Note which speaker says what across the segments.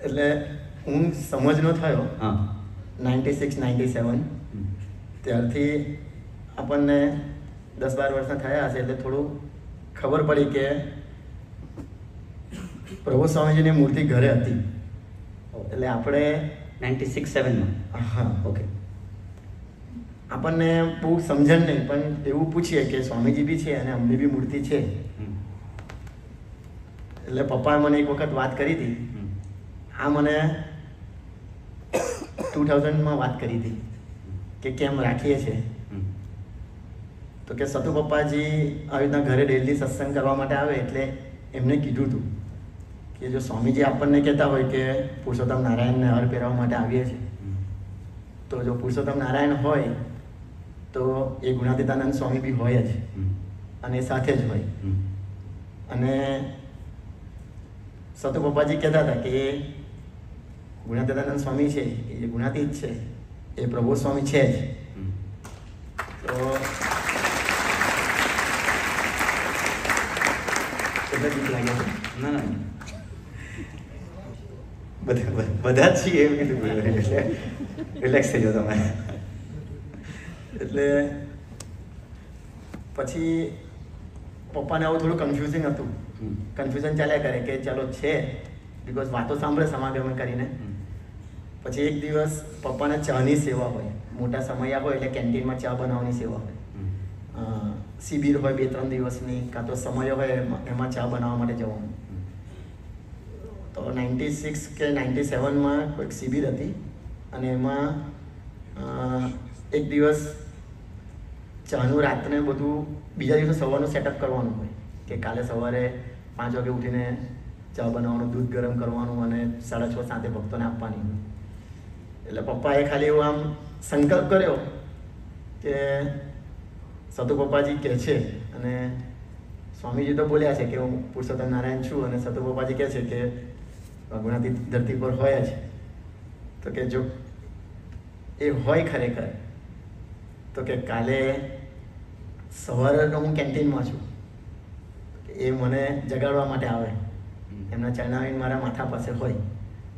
Speaker 1: એટલે હું સમજનો થયો
Speaker 2: હા
Speaker 1: 96-97 ત્યારથી આપણને 10-12 વર્ષના થયા હશે એટલે થોડું ખબર પડી કે પ્રભુ સ્વામીજીની મૂર્તિ ઘરે હતી. એટલે આપણે
Speaker 2: 96-7માં.
Speaker 1: હા
Speaker 2: ઓકે.
Speaker 1: આપણને બહુ સમજણ નહીં પણ એવું પૂછીએ કે સ્વામીજી બી છે અને અમની બી મૂર્તિ છે. એટલે પપ્પાએ મને એક વખત વાત કરી હતી. આ મને 2000માં વાત કરી હતી કે કેમ રાખીએ છીએ. તો કે સતુ પપ્પાજી આવી રીતના ઘરે ડેલી સત્સંગ કરવા માટે આવે એટલે એમને કીધું હતું કે જો સ્વામીજી આપણને કહેતા હોય કે પુરુષોત્તમ નારાયણને હર પહેરવા માટે આવીએ છીએ, તો જો પુરુષોત્તમ નારાયણ હોય તો એ ગુણાતીતાનંદ સ્વામી બી હોય જ અને સાથે જ હોય. અને સતુ પપ્પાજી કહેતા હતા કે ગુણાતીતાનંદ સ્વામી છે એ જે ગુણાતીત છે એ પ્રભુ સ્વામી છે જ. તો એટલે બીક લાગે છે.
Speaker 2: ના ના
Speaker 1: બધા જ છીએ એમ કીધું એટલે
Speaker 2: રિલેક્સ થઈ જાઓ તમે.
Speaker 1: એટલે પછી પપ્પાને આવું થોડું કન્ફ્યુઝિંગ હતું. કન્ફ્યુઝન ચાલ્યા કરે કે ચાલો છે બિકોઝ વાતો સાંભળે સમાગમ કરીને. પછી એક દિવસ પપ્પાને ચાની સેવા હોય, મોટા સમયા હોય એટલે કેન્ટીનમાં ચા બનાવવાની સેવા હોય. શિબિર હોય 2-3 દિવસની, કાં તો સમય હોય એમાં ચા બનાવવા માટે જવાનું. તો 96 કે 97માં કોઈક શિબિર હતી અને એમાં એક દિવસ ચાનું રાત્રે બધું બીજા દિવસે સવારનું સેટઅપ કરવાનું હોય કે કાલે સવારે 5 વાગે ઉઠીને ચા બનાવવાનું, દૂધ ગરમ કરવાનું અને 6:30-7 ભક્તોને આપવાની હોય. એટલે પપ્પાએ ખાલી એવું આમ સંકલ્પ કર્યો કે સતુ પપ્પાજી કહે છે અને સ્વામીજી તો બોલ્યા છે કે હું પુરુષોત્તમ નારાયણ છું અને સતુ પપ્પાજી કહે છે કે ગુણાતીત ધરતી પર હોય જ. તો કે જો એ હોય ખરેખર તો કે કાલે સવારે હું કેન્ટીનમાં છું, એ મને જગાડવા માટે આવે, એમના ચરણાવીને મારા માથા પાસે હોય.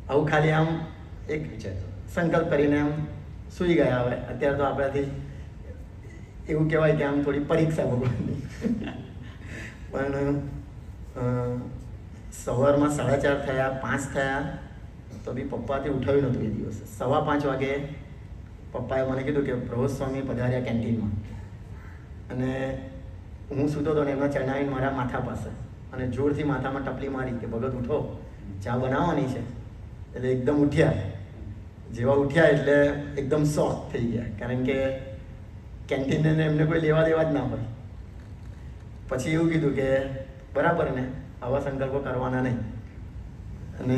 Speaker 1: આવું ખાલી આમ એક સંકલ્પ કરીને આમ સૂઈ ગયા. હવે અત્યારે તો આપણાથી એવું કહેવાય કે આમ થોડી પરીક્ષા ભગવાનની. પણ સવારમાં 4:30 થયા, 5 થયા તો બી પપ્પાથી ઉઠાવ્યું નહોતું એ દિવસે. 5:15 વાગે પપ્પાએ મને કીધું કે પ્રભુ સ્વામી પધાર્યા કેન્ટીનમાં. અને હું સૂતો હતો ને એમના ચરણાવીને મારા માથા પાસે અને જોરથી માથામાં ટપલી મારી કે ભગત ઉઠો, ચા બનાવવાની છે. એટલે એકદમ ઉઠ્યા. જેવા ઉઠ્યા એટલે એકદમ શોખ થઈ ગયા, કારણ કે કેન્ટીનને એમને કોઈ લેવા દેવા જ ના હોય. પછી એવું કીધું કે બરાબર ને, આવા સંકલ્પો કરવાના નહીં. અને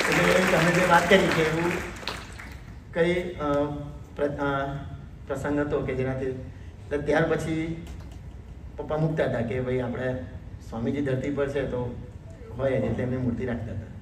Speaker 1: એટલે તમે જે વાત કરી કે એવું કઈ પ્રસંગ હતો કે જેનાથી એટલે ત્યાર પછી પપ્પા મૂકતા હતા કે ભાઈ આપણે સ્વામીજી ધરતી પર છે તો હોય જ એટલે એમની મૂર્તિ રાખતા હતા.